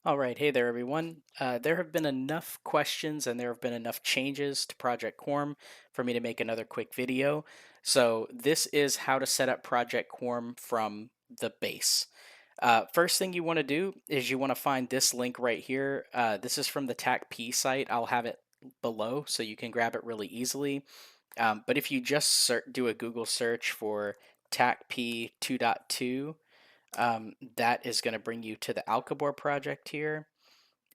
All right, hey there, everyone. There have been enough questions and there have been enough changes to Project Quarm for me to make another quick video. So this is how to set up Project Quarm from the base. First thing you want to do is you want to find this link right here. This is from the TAKP site. I'll have it below so you can grab it really easily. But if you just do a Google search for TAKP 2.2, that is going to bring you to the Alcabor project here,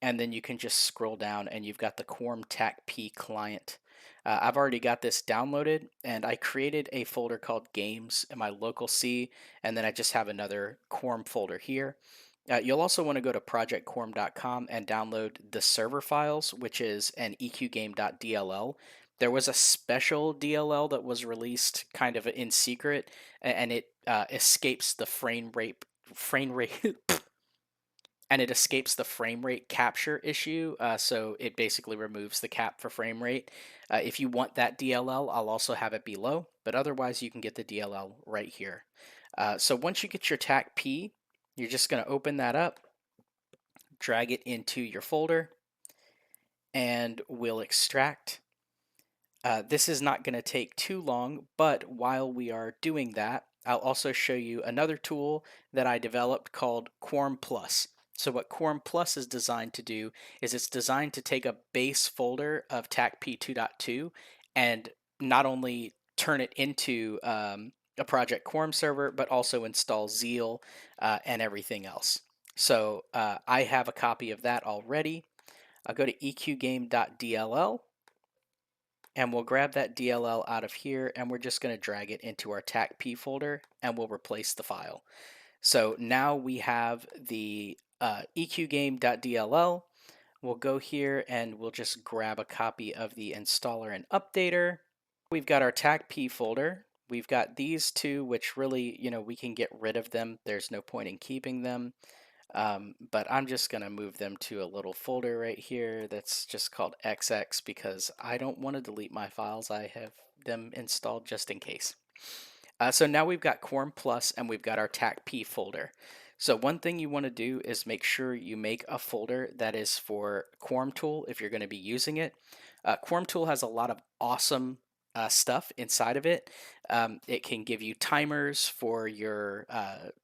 and then you can just scroll down and you've got the Quarm TAKP client. I've already got this downloaded and I created a folder called games in my local C, and then I just have another Quarm folder here. You'll also want to go to projectquarm.com and download the server files, which is an eqgame.dll. There was a special DLL that was released kind of in secret, and it escapes the frame rate and it escapes the frame rate capture issue. So it basically removes the cap for frame rate. If you want that DLL, I'll also have it below, but otherwise you can get the DLL right here. So once you get your TAKP, you're just going to open that up, drag it into your folder, and we'll extract. This is not going to take too long, but while we are doing that, I'll also show you another tool that I developed called Quarm Plus. So what Quarm Plus is designed to do is it's designed to take a base folder of TAKP 2.2 and not only turn it into a Project Quarm server, but also install Zeal and everything else. So I have a copy of that already. I'll go to eqgame.dll and we'll grab that DLL out of here and we're just going to drag it into our TAKP folder and we'll replace the file. So now we have the eqgame.dll. We'll go here and we'll just grab a copy of the installer and updater. We've got our TAKP folder. We've got these two, which really, we can get rid of them. There's no point in keeping them. But I'm just going to move them to a little folder right here that's just called XX because I don't want to delete my files. I have them installed just in case. So now we've got Quarm Plus and we've got our TAKP folder. So one thing you want to do is make sure you make a folder that is for QuarmTool if you're going to be using it. QuarmTool has a lot of awesome stuff inside of it. It can give you timers for your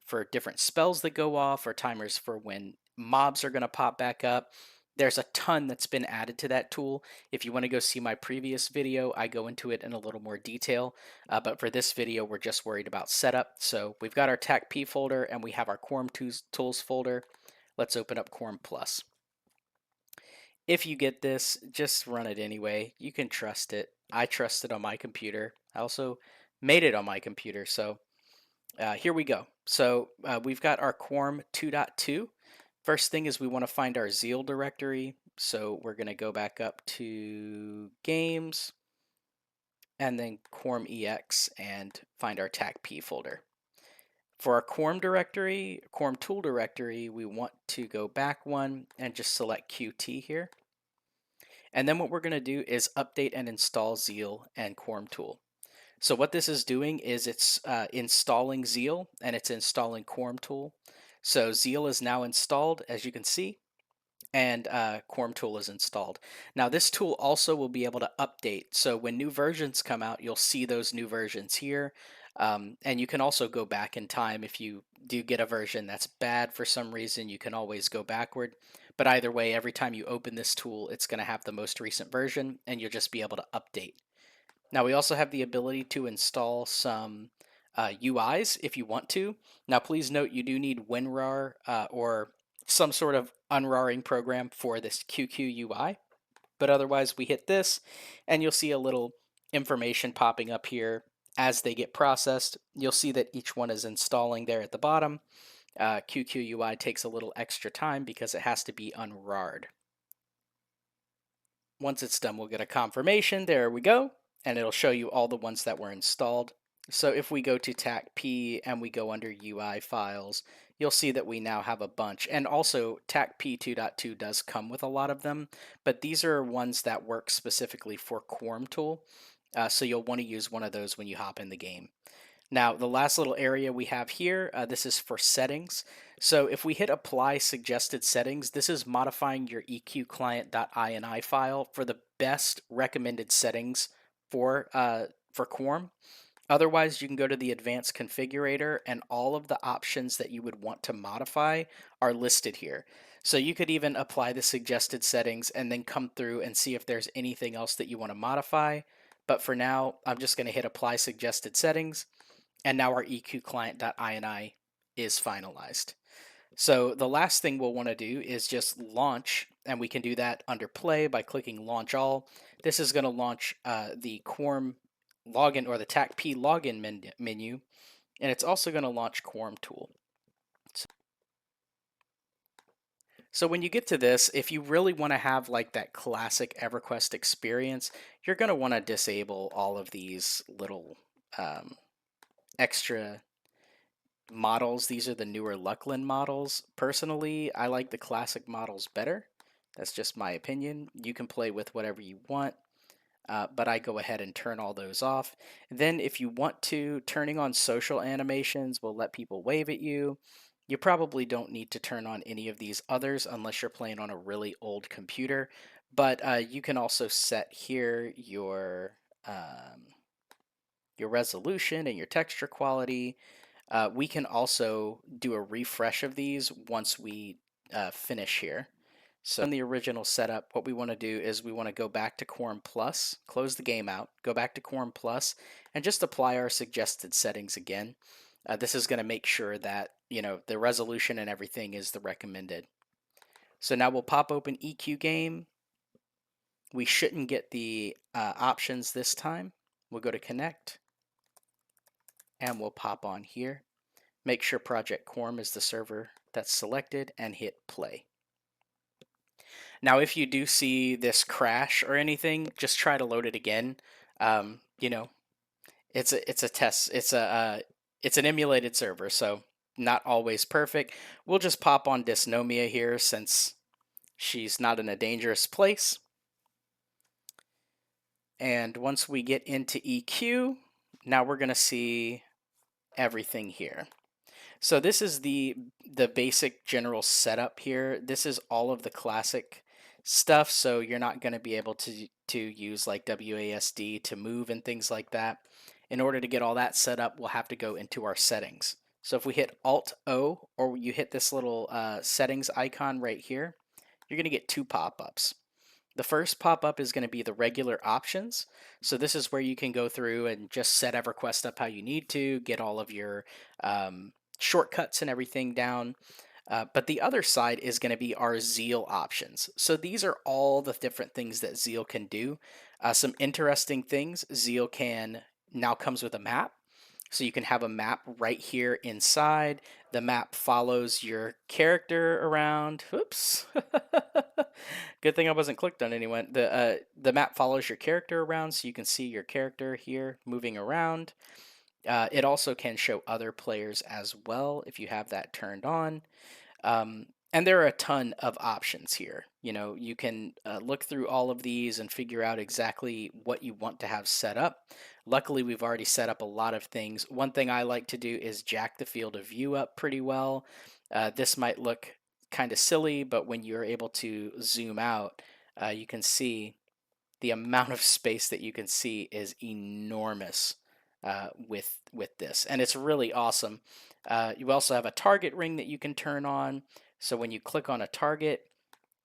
for different spells that go off, or timers for when mobs are going to pop back up. There's a ton that's been added to that tool. If you want to go see my previous video, I go into it in a little more detail. But for this video, we're just worried about setup. So we've got our TAKP folder and we have our Quarm Tools folder. Let's open up Quarm Plus. If you get this, just run it anyway. You can trust it. I trust it on my computer. I also made it on my computer. So here we go. So we've got our Quarm 2.2. First thing is we want to find our Zeal directory. So we're going to go back up to Games and then Quarm EX and find our TAKP folder. For our Quarm directory, QuarmTool directory, we want to go back one and just select Qt here. And then what we're going to do is update and install Zeal and QuarmTool. So what this is doing is it's installing Zeal and it's installing QuarmTool. So Zeal is now installed, as you can see, and QuarmTool is installed. Now this tool also will be able to update. So when new versions come out, you'll see those new versions here. And you can also go back in time if you do get a version that's bad for some reason. You can always go backward. But either way, every time you open this tool, it's going to have the most recent version and you'll just be able to update. Now we also have the ability to install some UIs if you want to. Now please note you do need WinRAR or some sort of unRARing program for this QQ UI. But otherwise we hit this and you'll see a little information popping up here as they get processed. You'll see that each one is installing there at the bottom. QQ UI takes a little extra time because it has to be unRARed. Once it's done, we'll get a confirmation. There we go. And it'll show you all the ones that were installed. So if we go to TAKP and we go under UI files, you'll see that we now have a bunch. And also TAKP 2.2 does come with a lot of them, but these are ones that work specifically for QuarmTool. So you'll want to use one of those when you hop in the game. Now, the last little area we have here, this is for settings. So if we hit apply suggested settings, this is modifying your eqgame.dll file for the best recommended settings for Quarm. Otherwise, you can go to the advanced configurator and all of the options that you would want to modify are listed here. So you could even apply the suggested settings and then come through and see if there's anything else that you want to modify. But for now, I'm just going to hit apply suggested settings, and now our eqclient.ini is finalized. So the last thing we'll want to do is just launch, and we can do that under play by clicking launch all. This is going to launch the Quarm login or the TAKP login menu, and it's also going to launch QuarmTool. So when you get to this, if you really want to have like that classic EverQuest experience, you're going to want to disable all of these little extra models. These are the newer Luckland models. Personally, I like the classic models better. That's just my opinion. You can play with whatever you want, but I go ahead and turn all those off. Then if you want to, turning on social animations will let people wave at you. You probably don't need to turn on any of these others unless you're playing on a really old computer, but you can also set here your resolution and your texture quality. We can also do a refresh of these once we finish here. So in the original setup, what we want to do is we want to go back to Quarm Plus, close the game out, go back to Quarm Plus, and just apply our suggested settings again. This is going to make sure that, you know, the resolution and everything is the recommended. So now we'll pop open EQ Game. We shouldn't get the options this time. We'll go to Connect, and we'll pop on here. Make sure Project Quarm is the server that's selected and hit play. Now, if you do see this crash or anything, just try to load it again. You know, it's a test. It's an emulated server, so not always perfect. We'll just pop on Dysnomia here since she's not in a dangerous place. And once we get into EQ, now we're going to see everything here. So this is the basic general setup here. This is all of the classic stuff, so you're not going to be able to use like WASD to move and things like that. In order to get all that set up, we'll have to go into our settings. So if we hit Alt-O, or you hit this little settings icon right here, you're going to get two pop-ups. The first pop-up is going to be the regular options. So this is where you can go through and just set EverQuest up how you need to, get all of your shortcuts and everything down. But the other side is going to be our Zeal options. So these are all the different things that Zeal can do. Some interesting things, Zeal can now comes with a map. So you can have a map right here inside. The map follows your character around. Oops. Good thing I wasn't clicked on anyone. The map follows your character around, so you can see your character here moving around. It also can show other players as well if you have that turned on. And there are a ton of options here. You know, you can look through all of these and figure out exactly what you want to have set up. Luckily, we've already set up a lot of things. One thing I like to do is jack the field of view up pretty well. This might look kind of silly, but when you're able to zoom out, you can see the amount of space that you can see is enormous with this, and it's really awesome. You also have a target ring that you can turn on, so when you click on a target,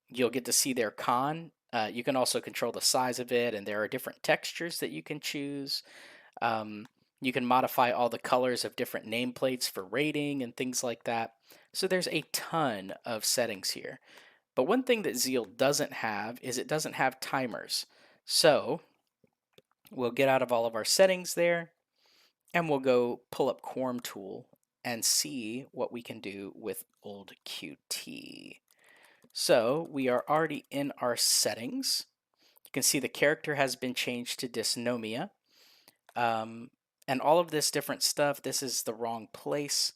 you'll get to see their con. You can also control the size of it, and there are different textures that you can choose. You can modify all the colors of different nameplates for rating and things like that. So there's a ton of settings here. But one thing that Zeal doesn't have is it doesn't have timers. So we'll get out of all of our settings there, and we'll go pull up QuarmTool and see what we can do with old Qt. So we are already in our settings. You can see the character has been changed to Dysnomia. And all of this different stuff, this is the wrong place.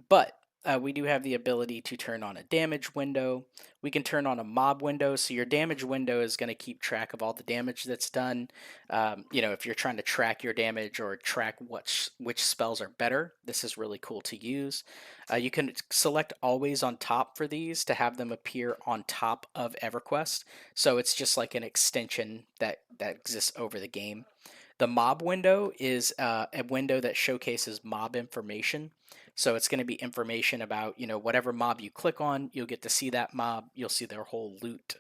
But We do have the ability to turn on a damage window. We can turn on a mob window, so your damage window is going to keep track of all the damage that's done. If you're trying to track your damage or track which spells are better, this is really cool to use. You can select always on top for these to have them appear on top of EverQuest, so it's just like an extension that exists over the game. The mob window is a window that showcases mob information. So it's going to be information about, whatever mob you click on, you'll get to see that mob. You'll see their whole loot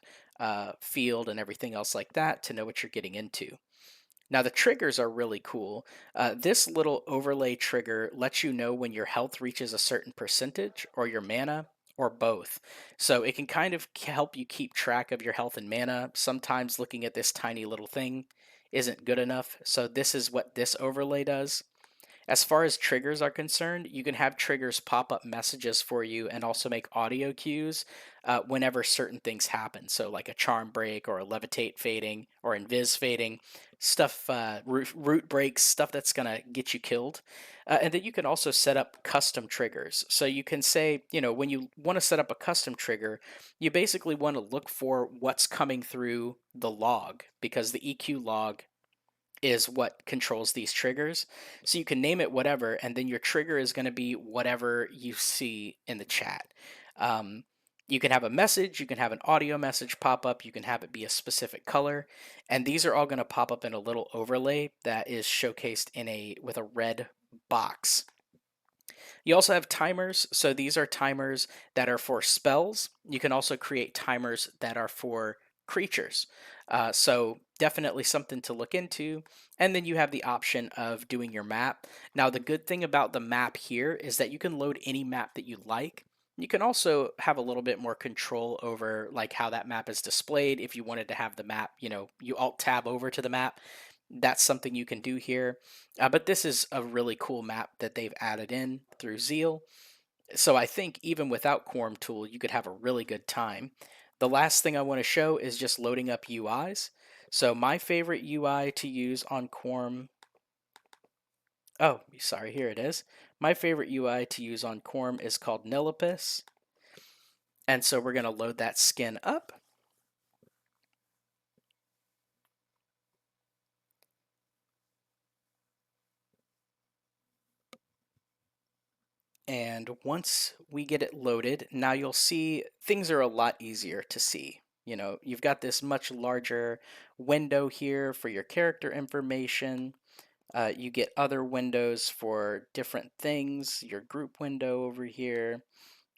field and everything else like that to know what you're getting into. Now, the triggers are really cool. This little overlay trigger lets you know when your health reaches a certain percentage or your mana or both. So it can kind of help you keep track of your health and mana. Sometimes looking at this tiny little thing isn't good enough. So this is what this overlay does. As far as triggers are concerned, you can have triggers pop up messages for you and also make audio cues whenever certain things happen. So, like a charm break or a levitate fading or invis fading, stuff, root breaks, stuff that's going to get you killed. And then you can also set up custom triggers. So, you can say, when you want to set up a custom trigger, you basically want to look for what's coming through the log because the EQ log is what controls these triggers. So you can name it whatever, and then your trigger is going to be whatever you see in the chat. Um, you can have a message, you can have an audio message pop up, you can have it be a specific color, and these are all going to pop up in a little overlay that is showcased with a red box. You also have timers. So these are timers that are for spells. You can also create timers that are for creatures. So definitely something to look into. And then you have the option of doing your map. Now, the good thing about the map here is that you can load any map that you like. You can also have a little bit more control over like how that map is displayed. If you wanted to have the map, you alt tab over to the map. That's something you can do here. But this is a really cool map that they've added in through Zeal. So I think even without QuarmTool, you could have a really good time. The last thing I want to show is just loading up UIs. So my favorite UI to use on Quarm, oh, sorry, here it is. My favorite UI to use on Quarm is called Nilipus. And so we're going to load that skin up. And once we get it loaded, now you'll see things are a lot easier to see. You've got this much larger window here for your character information. You get other windows for different things, your group window over here.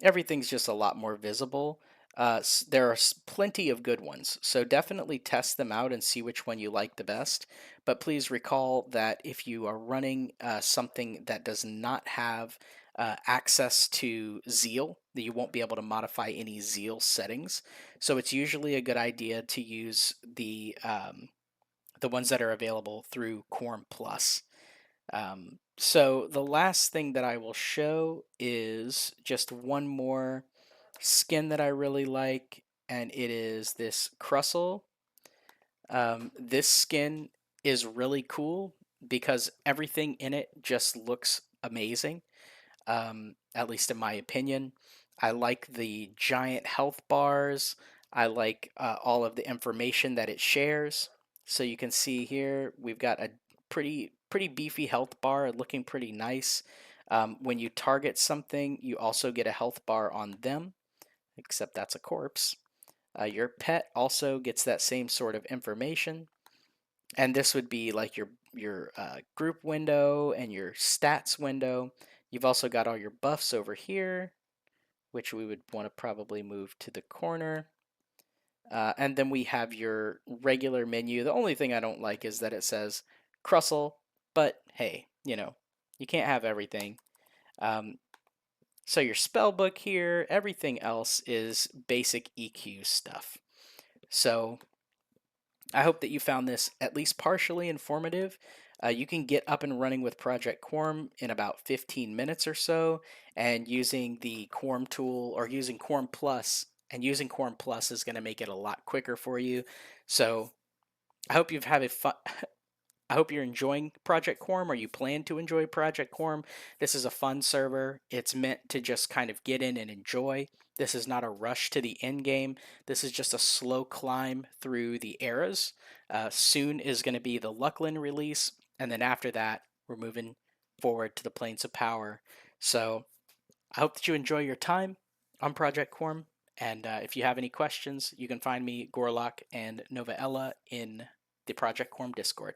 Everything's just a lot more visible. There are plenty of good ones, so definitely test them out and see which one you like the best. But please recall that if you are running something that does not have access to Zeal, that you won't be able to modify any Zeal settings. So it's usually a good idea to use the ones that are available through Quarm Plus. So the last thing that I will show is just one more skin that I really like, and it is this Crustle. This skin is really cool because everything in it just looks amazing, at least in my opinion. I like the giant health bars. I like all of the information that it shares. So you can see here we've got a pretty beefy health bar, looking pretty nice. When you target something, you also get a health bar on them, except that's a corpse. Your pet also gets that same sort of information, and this would be like your group window and your stats window. You've also got all your buffs over here, which we would want to probably move to the corner. And then we have your regular menu. The only thing I don't like is that it says Crustle, but hey, you can't have everything. Um, so your spell book here, everything else is basic EQ stuff. So I hope that you found this at least partially informative. You can get up and running with Project Quarm in about 15 minutes or so, and using the Quarm tool or using Quarm Plus, and using Quarm Plus is going to make it a lot quicker for you. So I hope you've had a fun. I hope you're enjoying Project Quarm, or you plan to enjoy Project Quarm. This is a fun server. It's meant to just kind of get in and enjoy. This is not a rush to the end game. This is just a slow climb through the eras. Soon is going to be the Luckland release, and then after that, we're moving forward to the Plains of Power. So I hope that you enjoy your time on Project Quarm. And if you have any questions, you can find me, Gorlock, and Novaella in the Project Quarm Discord.